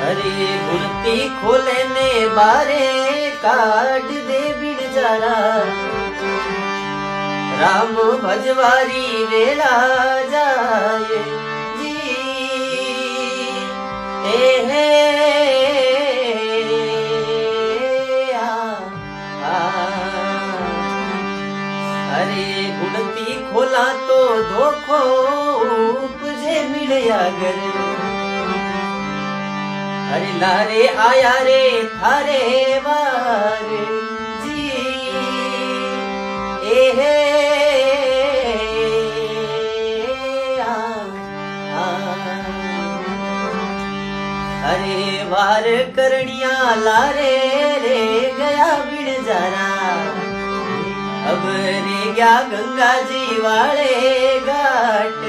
अरे गुलती खोले ने बारे काट दे बिन जारा राम भजवारी वेला जाए जी हे अरे गुणती खोला तो धोखो उपजे मिलया गर अरे लारे आया रे थारे वार जी हे अरे वार करनिया लारे रे गया बिन जारा अब रे गया गंगा जी वाले घाट